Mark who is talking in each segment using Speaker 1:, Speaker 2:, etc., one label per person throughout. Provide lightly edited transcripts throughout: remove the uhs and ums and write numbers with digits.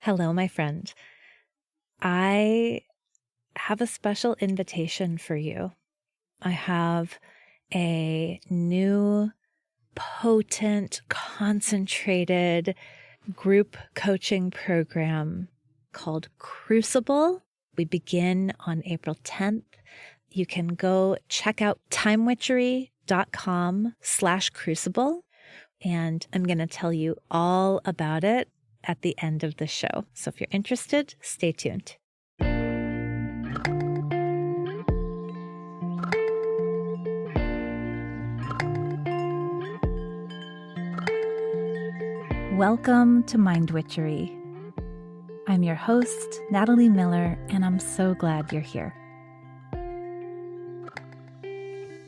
Speaker 1: Hello, my friend. I have a special invitation for you. I have a new, potent, concentrated group coaching program called Crucible. We begin on April 10th. You can go check out timewitchery.com/crucible, and I'm going to tell you all about it at the end of the show. So if you're interested, stay tuned. Welcome to Mind Witchery. I'm your host, Natalie Miller, and I'm so glad you're here.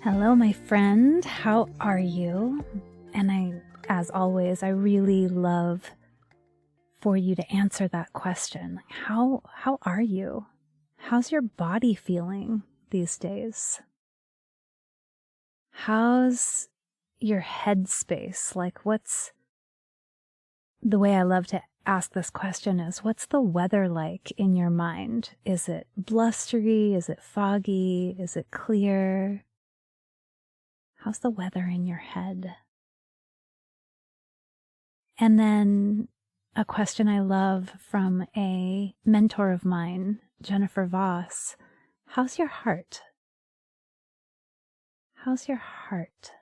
Speaker 1: Hello, my friend. How are you? And as always, I really love for you to answer that question. How are you? How's your body feeling these days? How's your headspace? What's the way I love to ask this question is, what's the weather like in your mind? Is it blustery? Is it foggy? Is it clear? How's the weather in your head? And then a question I love from a mentor of mine, Jennifer Voss. How's your heart? How's your heart?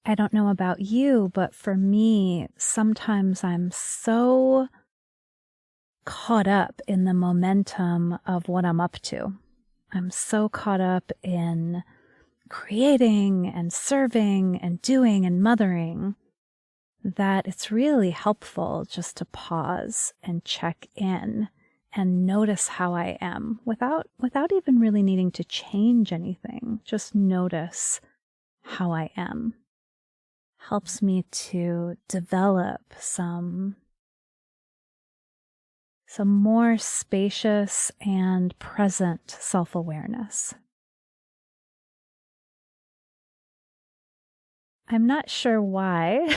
Speaker 1: I don't know about you, but for me, sometimes I'm so caught up in the momentum of what I'm up to. I'm so caught up in creating and serving and doing and mothering that it's really helpful just to pause and check in and notice how I am without even really needing to change anything. Just notice how I am. Helps me to develop some more spacious and present self-awareness. I'm not sure why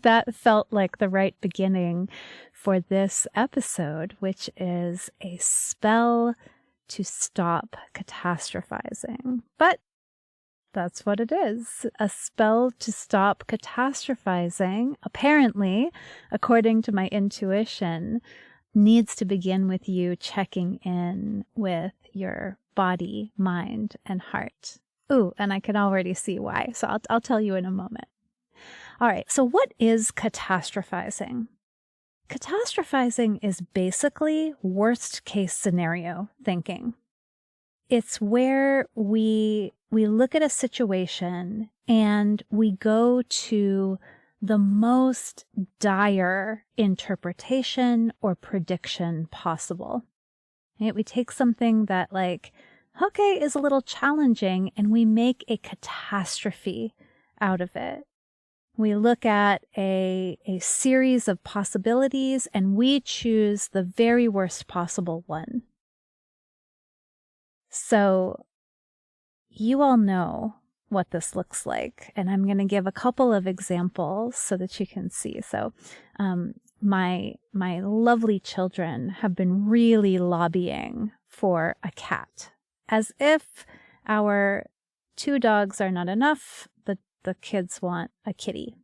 Speaker 1: that felt like the right beginning for this episode, which is a spell to stop catastrophizing. But that's what it is, a spell to stop catastrophizing, apparently, according to my intuition, needs to begin with you checking in with your body, mind, and heart. Ooh, and I can already see why, so I'll tell you in a moment. All right, so what is catastrophizing? Catastrophizing is basically worst case scenario thinking. It's where we look at a situation and we go to the most dire interpretation or prediction possible. Right? We take something that is a little challenging and we make a catastrophe out of it. We look at a series of possibilities and we choose the very worst possible one. So you all know what this looks like, and I'm going to give a couple of examples so that you can see. So my lovely children have been really lobbying for a cat, as if our 2 dogs are not enough. The kids want a kitty.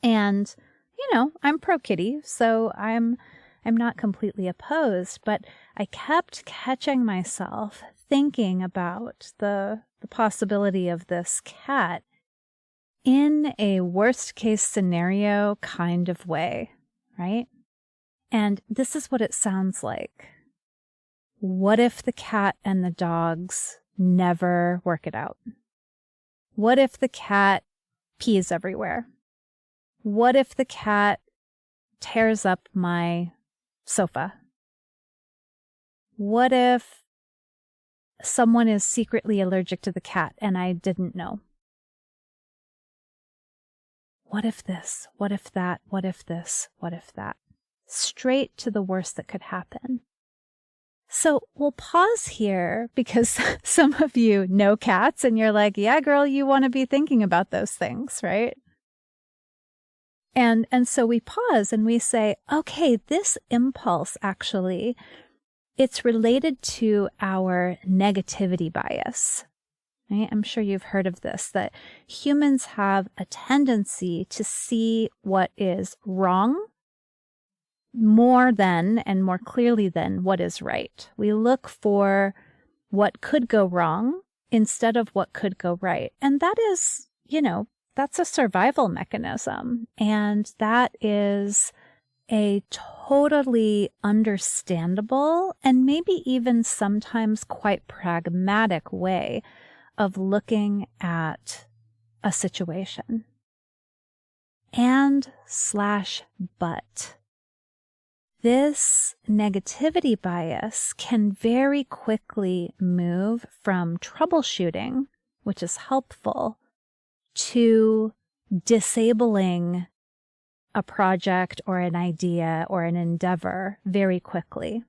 Speaker 1: And, I'm pro kitty, so I'm not completely opposed, but I kept catching myself thinking about the possibility of this cat in a worst case scenario kind of way, right? And this is what it sounds like. What if the cat and the dogs never work it out? What if the cat pees everywhere? What if the cat tears up my sofa? What if someone is secretly allergic to the cat and I didn't know? What if this? What if that? What if this? What if that? Straight to the worst that could happen. So we'll pause here because some of you know cats and you're like, yeah, girl, you want to be thinking about those things, right? And so we pause and we say, okay, this impulse actually, it's related to our negativity bias. Right? I'm sure you've heard of this, that humans have a tendency to see what is wrong more than and more clearly than what is right. We look for what could go wrong instead of what could go right. And that is, that's a survival mechanism. And that is a totally understandable and maybe even sometimes quite pragmatic way of looking at a situation. But this negativity bias can very quickly move from troubleshooting, which is helpful, to disabling a project or an idea or an endeavor very quickly.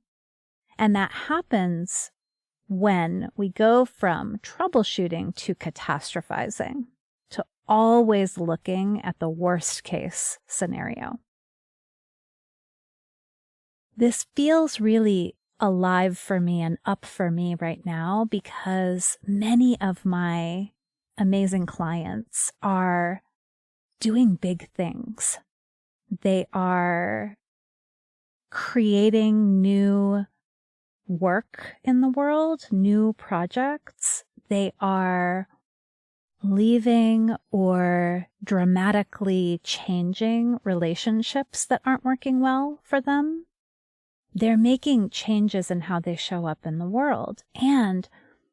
Speaker 1: And that happens when we go from troubleshooting to catastrophizing, to always looking at the worst case scenario. This feels really alive for me and up for me right now because many of my amazing clients are doing big things. They are creating new work in the world, new projects. They are leaving or dramatically changing relationships that aren't working well for them. They're making changes in how they show up in the world. And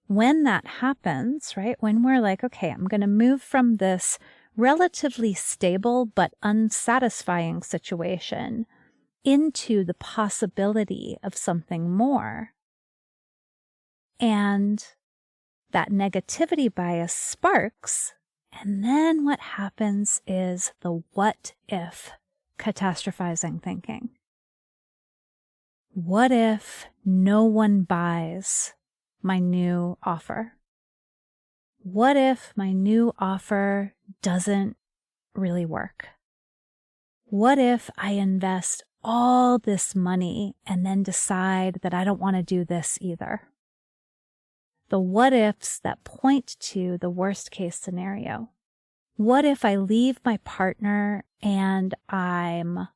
Speaker 1: when that happens, right, when we're like, okay, I'm going to move from this relatively stable but unsatisfying situation into the possibility of something more. And that negativity bias sparks. And then what happens is the what if catastrophizing thinking. What if no one buys my new offer? What if my new offer doesn't really work? What if I invest all this money and then decide that I don't want to do this either? The what ifs that point to the worst case scenario. What if I leave my partner and I'm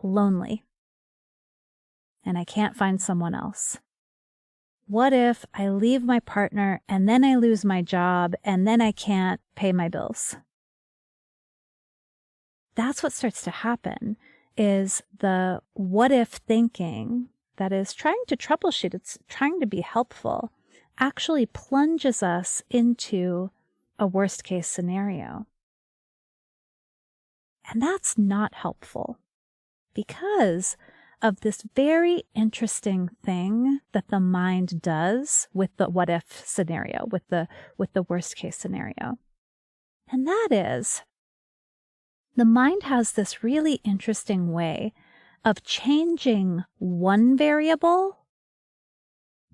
Speaker 1: lonely and I can't find someone else? What if I leave my partner and then I lose my job and then I can't pay my bills? That's what starts to happen, is the what if thinking that is trying to troubleshoot, it's trying to be helpful, actually plunges us into a worst case scenario. And that's not helpful because of this very interesting thing that the mind does with the what if scenario, with the worst case scenario. And that is, the mind has this really interesting way of changing one variable,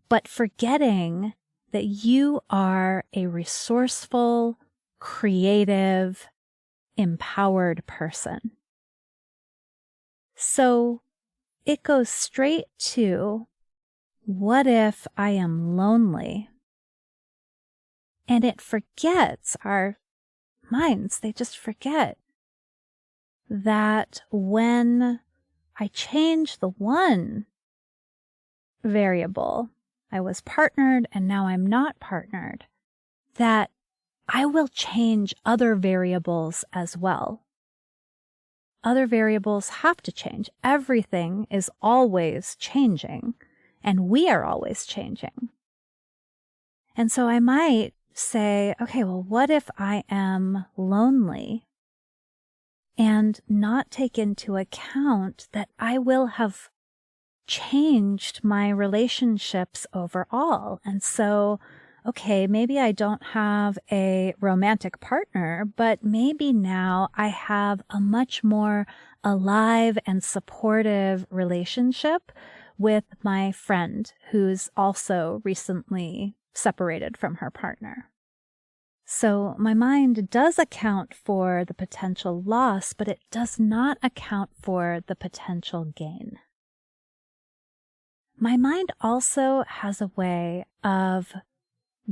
Speaker 1: but forgetting that you are a resourceful, creative, empowered person. So it goes straight to, what if I am lonely? And it forgets, our minds, they just forget that when I change the one variable, I was partnered and now I'm not partnered, that I will change other variables as well. Other variables have to change. Everything is always changing, and we are always changing. And so I might say, okay, well, what if I am lonely? And not take into account that I will have changed my relationships overall. And so, okay, maybe I don't have a romantic partner, but maybe now I have a much more alive and supportive relationship with my friend who's also recently separated from her partner. So my mind does account for the potential loss, but it does not account for the potential gain. My mind also has a way of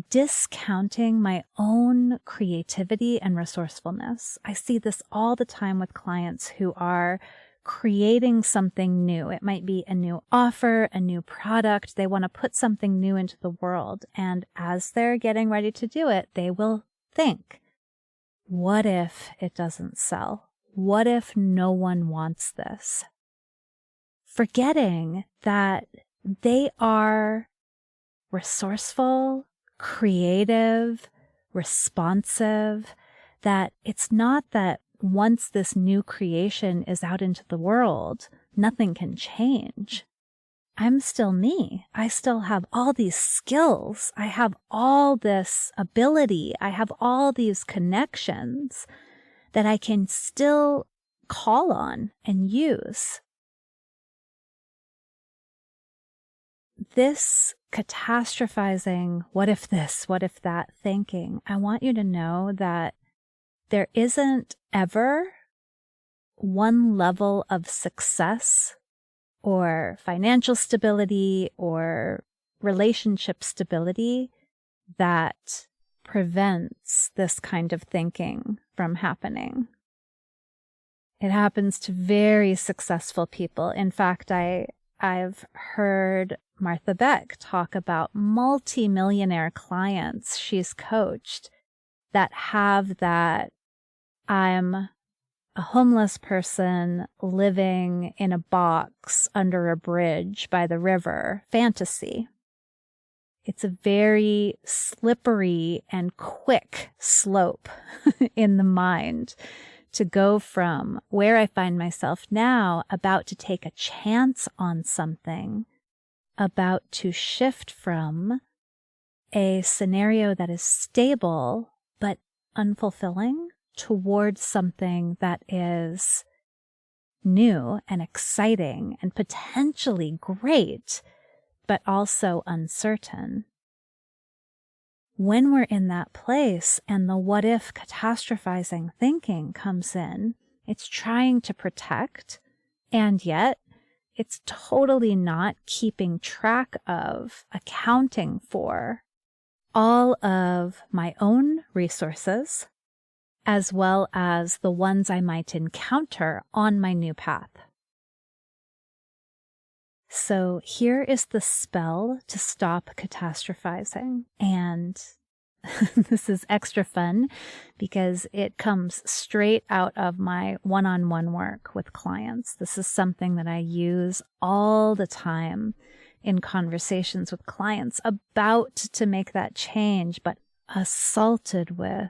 Speaker 1: discounting my own creativity and resourcefulness. I see this all the time with clients who are creating something new. It might be a new offer, a new product. They want to put something new into the world. And as they're getting ready to do it, they will think, what if it doesn't sell? What if no one wants this? Forgetting that they are resourceful, creative, responsive, that it's not that once this new creation is out into the world, nothing can change. I'm still me. I still have all these skills. I have all this ability. I have all these connections that I can still call on and use. This catastrophizing, what if this, what if that thinking, I want you to know that there isn't ever one level of success or financial stability or relationship stability that prevents this kind of thinking from happening. It happens to very successful people. In fact, I've heard Martha Beck talk about multi-millionaire clients she's coached that have that I'm a homeless person living in a box under a bridge by the river fantasy. It's a very slippery and quick slope in the mind to go from where I find myself now, about to take a chance on something, about to shift from a scenario that is stable but unfulfilling towards something that is new and exciting and potentially great, but also uncertain. When we're in that place and the what if catastrophizing thinking comes in, it's trying to protect, and yet it's totally not keeping track of, accounting for all of my own resources, as well as the ones I might encounter on my new path. So here is the spell to stop catastrophizing. And this is extra fun because it comes straight out of my one-on-one work with clients. This is something that I use all the time in conversations with clients about to make that change, but assaulted with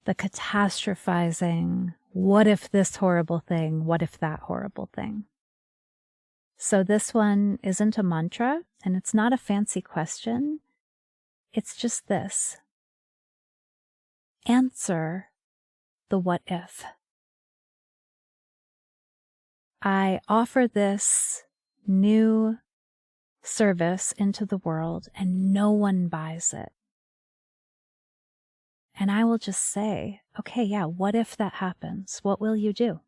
Speaker 1: the catastrophizing, what if this horrible thing, what if that horrible thing. So this one isn't a mantra, and it's not a fancy question. It's just this. Answer the what if. I offer this new service into the world and no one buys it. And I will just say, okay, yeah, what if that happens? What will you do?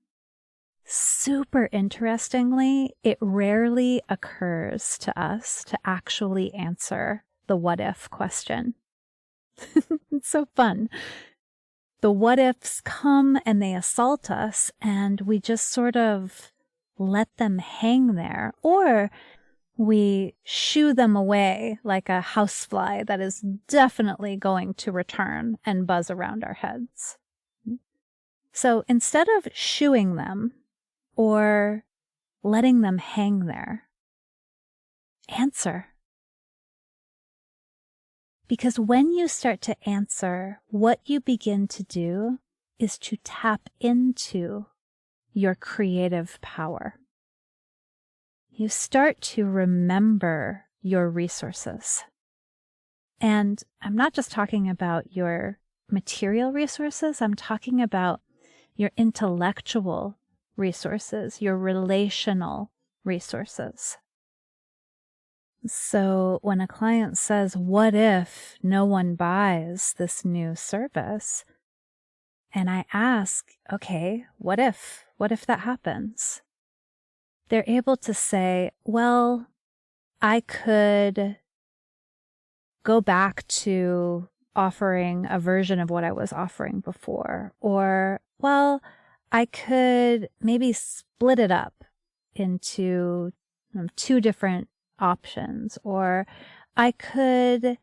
Speaker 1: Super interestingly, it rarely occurs to us to actually answer the what if question. It's so fun. The what ifs come and they assault us, and we just sort of let them hang there, or we shoo them away like a housefly that is definitely going to return and buzz around our heads. So instead of shooing them or letting them hang there, answer. Because when you start to answer, what you begin to do is to tap into your creative power. You start to remember your resources. And I'm not just talking about your material resources, I'm talking about your intellectual resources, your relational resources. So when a client says, what if no one buys this new service? And I ask, okay, what if? What if that happens? They're able to say, well, I could go back to offering a version of what I was offering before. Or, well, I could maybe split it up into 2 different options. Or I could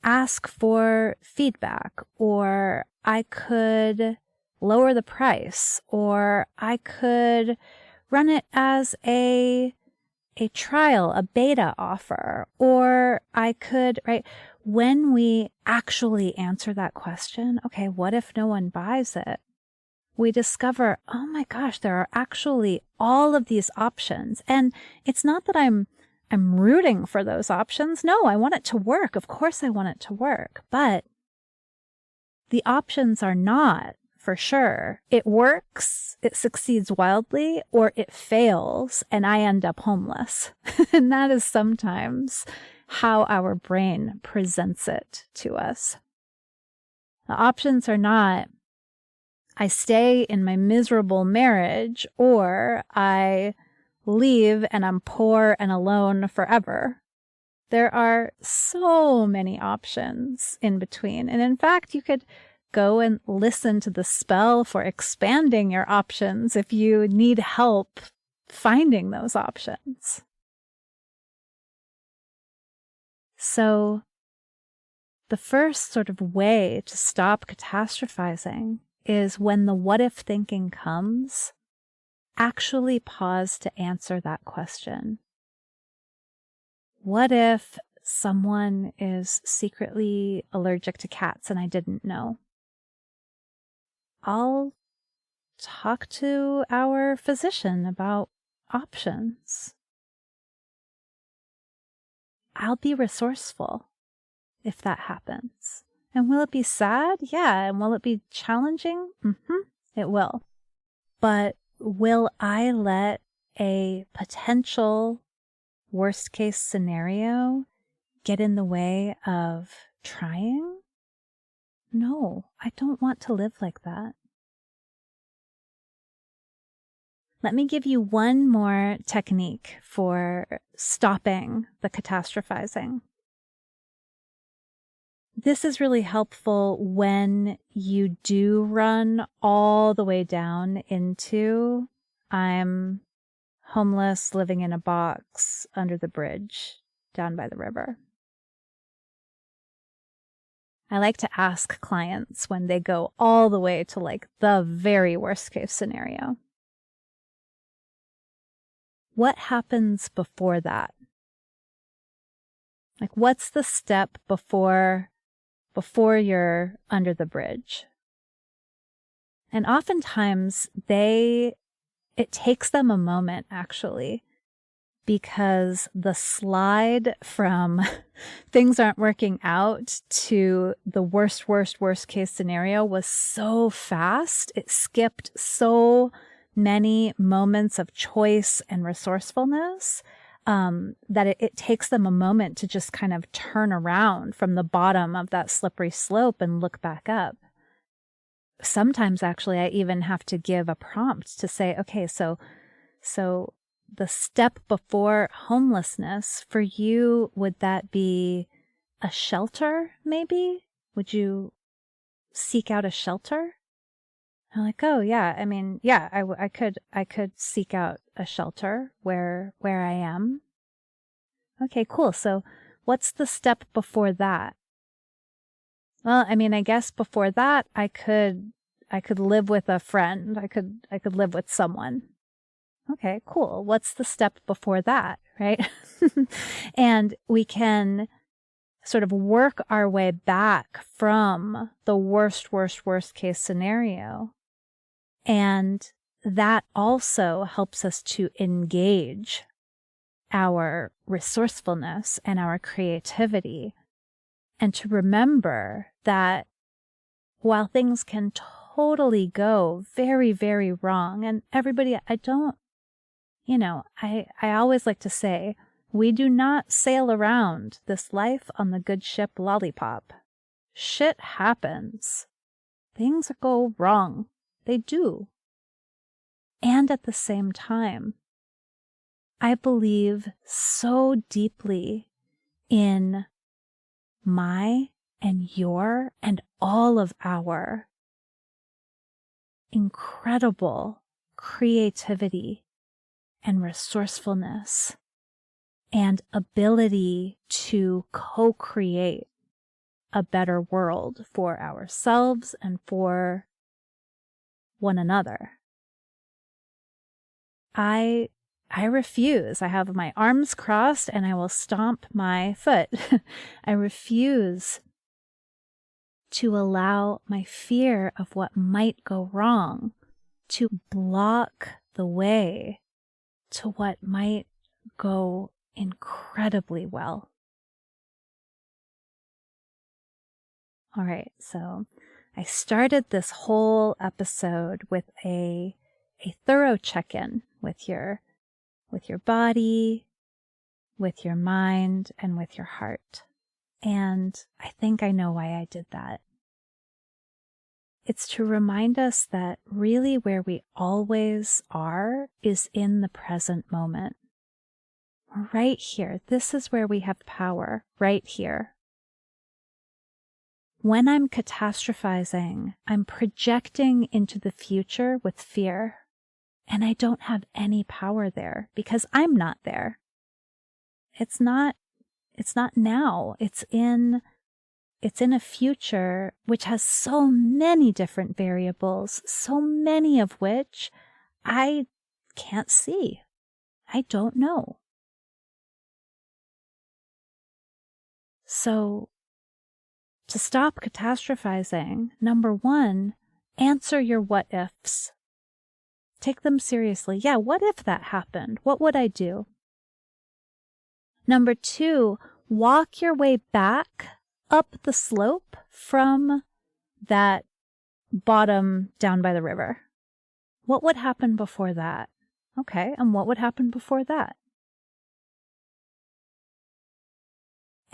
Speaker 1: ask for feedback. Or I could lower the price. Or I could run it as a trial, a beta offer, or I could, right? When we actually answer that question, okay, what if no one buys it? We discover, oh my gosh, there are actually all of these options. And it's not that I'm rooting for those options. No, I want it to work. Of course I want it to work. But the options are not, for sure, it works, it succeeds wildly, or it fails and I end up homeless. And that is sometimes how our brain presents it to us. The options are not, I stay in my miserable marriage, or I leave and I'm poor and alone forever. There are so many options in between. And in fact, you could go and listen to the spell for expanding your options if you need help finding those options. So the first sort of way to stop catastrophizing is when the what if thinking comes, actually pause to answer that question. What if someone is secretly allergic to cats and I didn't know? I'll talk to our physician about options. I'll be resourceful if that happens. And will it be sad? Yeah. And will it be challenging? It will. But will I let a potential worst case scenario get in the way of trying? No, I don't want to live like that. Let me give you one more technique for stopping the catastrophizing. This is really helpful when you do run all the way down into I'm homeless, living in a box under the bridge down by the river. I like to ask clients when they go all the way to like the very worst case scenario, what happens before that? Like, what's the step before you're under the bridge? And oftentimes it takes them a moment, actually, because the slide from things aren't working out to the worst case scenario was so fast. It skipped so many moments of choice and resourcefulness that it takes them a moment to just kind of turn around from the bottom of that slippery slope and look back up. Sometimes, actually, I even have to give a prompt to say, okay, so the step before homelessness for you, would that be a shelter, maybe? Would you seek out a shelter? I'm like, oh yeah, I mean, yeah, I could seek out a shelter where I am. Okay, cool. So what's the step before that? Well, I mean, I guess before that I could live with a friend. I could live with someone. Okay, cool. What's the step before that, right? And we can sort of work our way back from the worst case scenario. And that also helps us to engage our resourcefulness and our creativity, and to remember that while things can totally go very, wrong, and everybody, I always like to say, We do not sail around this life on the good ship Lollipop. Shit happens. Things go wrong. They do. And at the same time, I believe so deeply in my and your and all of our incredible creativity and resourcefulness and ability to co-create a better world for ourselves and for one another. I refuse. I have my arms crossed and I will stomp my foot. I refuse to allow my fear of what might go wrong to block the way to what might go incredibly well. All right, so I started this whole episode with a thorough check-in with your body, with your mind, and with your heart. And I think I know why I did that. It's to remind us that really where we always are is in the present moment. Right here. This is where we have power, right here. When I'm catastrophizing, I'm projecting into the future with fear. And I don't have any power there because I'm not there. It's not now. It's in a future which has so many different variables, so many of which I can't see. I don't know. So, to stop catastrophizing, number one, answer your what ifs. Take them seriously. Yeah, what if that happened? What would I do? Number two, walk your way back up the slope from that bottom down by the river. What would happen before that? Okay, and what would happen before that?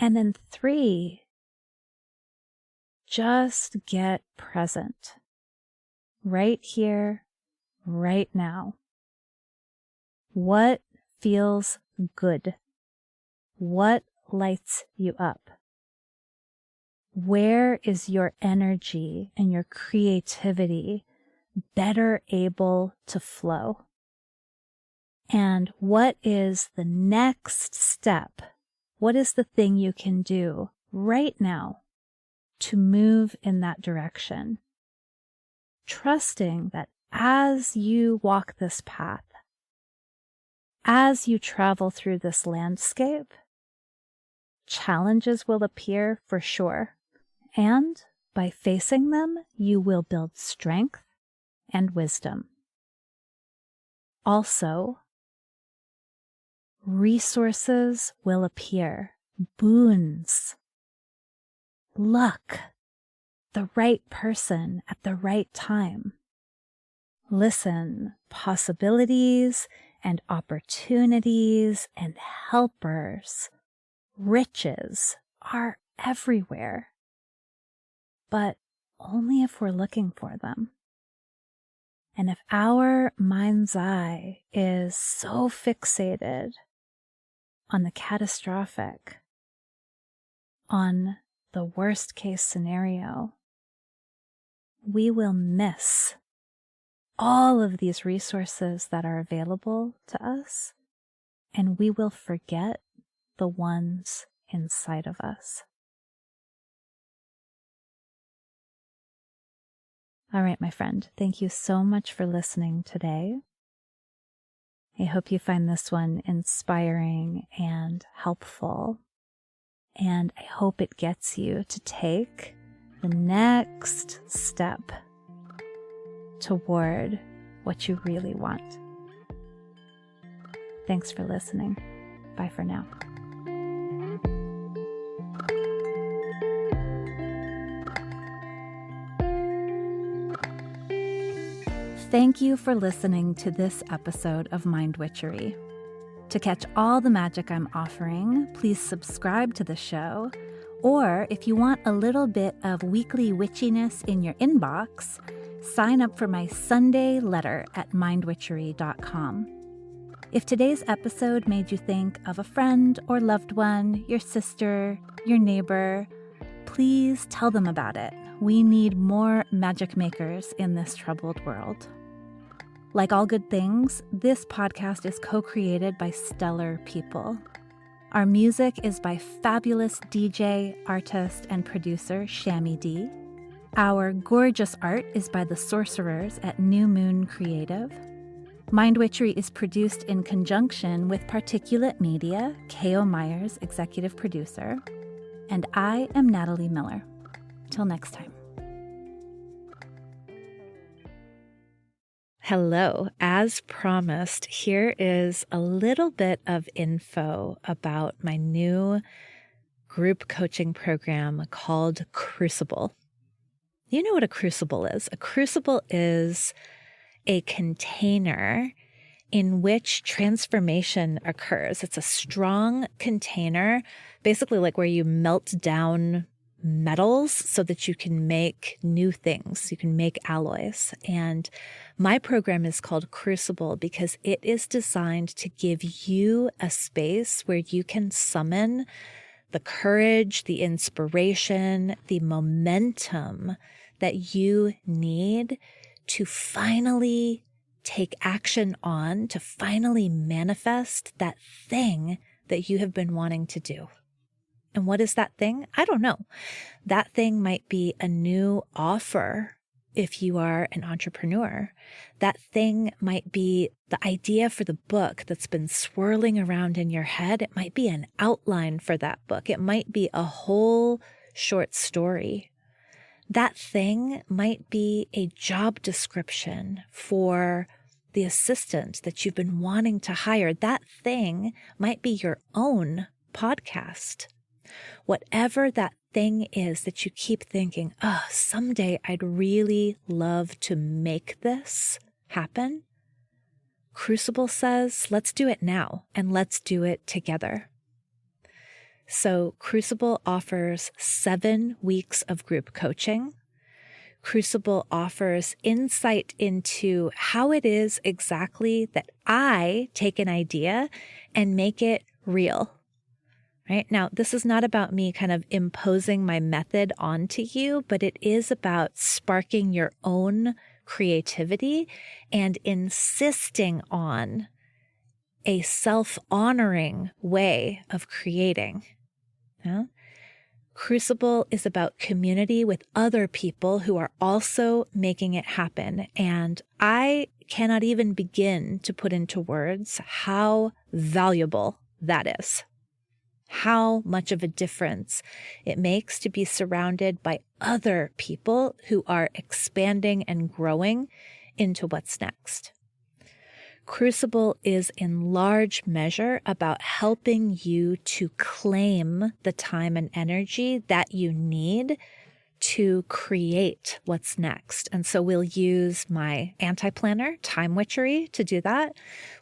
Speaker 1: And then three, just get present. Right here, right now. What feels good? What lights you up? Where is your energy and your creativity better able to flow? And what is the next step? What is the thing you can do right now to move in that direction? Trusting that as you walk this path, as you travel through this landscape, challenges will appear for sure. And by facing them, you will build strength and wisdom. Also, resources will appear, boons, luck, the right person at the right time. Listen, possibilities and opportunities and helpers, riches are everywhere, but only if we're looking for them. And if our mind's eye is so fixated on the catastrophic, on the worst case scenario, we will miss all of these resources that are available to us, and we will forget the ones inside of us. All right, my friend, thank you so much for listening today. I hope you find this one inspiring and helpful, and I hope it gets you to take the next step toward what you really want. Thanks for listening. Bye for now. Thank you for listening to this episode of Mind Witchery. To catch all the magic I'm offering, please subscribe to the show. Or if you want a little bit of weekly witchiness in your inbox, sign up for my Sunday letter at mindwitchery.com. If today's episode made you think of a friend or loved one, your sister, your neighbor, please tell them about it. We need more magic makers in this troubled world. Like all good things, this podcast is co-created by stellar people. Our music is by fabulous DJ, artist, and producer Shammy D. Our gorgeous art is by the sorcerers at New Moon Creative. Mind Witchery is produced in conjunction with Particulate Media, K.O. Myers, executive producer. And I am Natalie Miller. Till next time. Hello. As promised, here is a little bit of info about my new group coaching program called Crucible. You know what a crucible is. A crucible is a container in which transformation occurs. It's a strong container, basically like where you melt down metals so that you can make new things. You can make alloys. And my program is called Crucible because it is designed to give you a space where you can summon the courage, the inspiration, the momentum that you need to finally take action on, to finally manifest that thing that you have been wanting to do. And what is that thing? I don't know. That thing might be a new offer if you are an entrepreneur. That thing might be the idea for the book that's been swirling around in your head. It might be an outline for that book. It might be a whole short story. That thing might be a job description for the assistant that you've been wanting to hire. That thing might be your own podcast. Whatever that thing is that you keep thinking, someday I'd really love to make this happen. Crucible says, let's do it now and let's do it together. So Crucible offers 7 weeks of group coaching. Crucible offers insight into how it is exactly that I take an idea and make it real. Right? Now, this is not about me kind of imposing my method onto you, but it is about sparking your own creativity and insisting on a self-honoring way of creating. Yeah? Crucible is about community with other people who are also making it happen. And I cannot even begin to put into words how valuable that is. How much of a difference it makes to be surrounded by other people who are expanding and growing into what's next. Crucible is in large measure about helping you to claim the time and energy that you need to create what's next. And so we'll use my anti-planner, Time Witchery, to do that.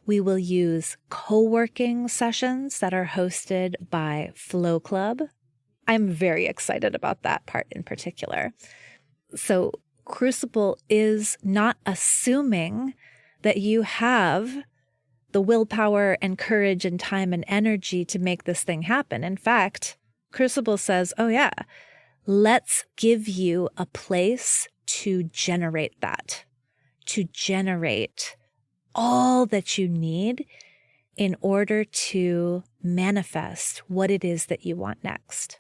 Speaker 1: We will use co-working sessions that are hosted by Flow Club. I'm very excited about that part in particular. So Crucible is not assuming that you have the willpower and courage and time and energy to make this thing happen. In fact, Crucible says, let's give you a place to generate that, to generate all that you need in order to manifest what it is that you want next.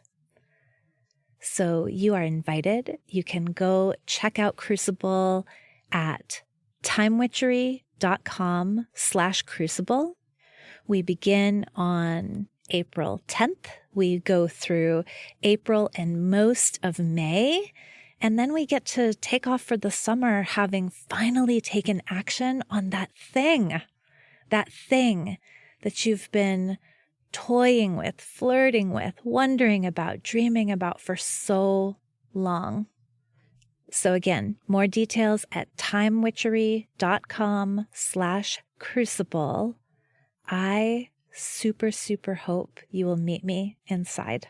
Speaker 1: So you are invited. You can go check out Crucible at timewitchery.com/crucible. We begin on April 10th. We go through April and most of May. And then we get to take off for the summer, having finally taken action on that thing that you've been toying with, flirting with, wondering about, dreaming about for so long. So again, more details at timewitchery.com/crucible. I super, super hope you will meet me inside.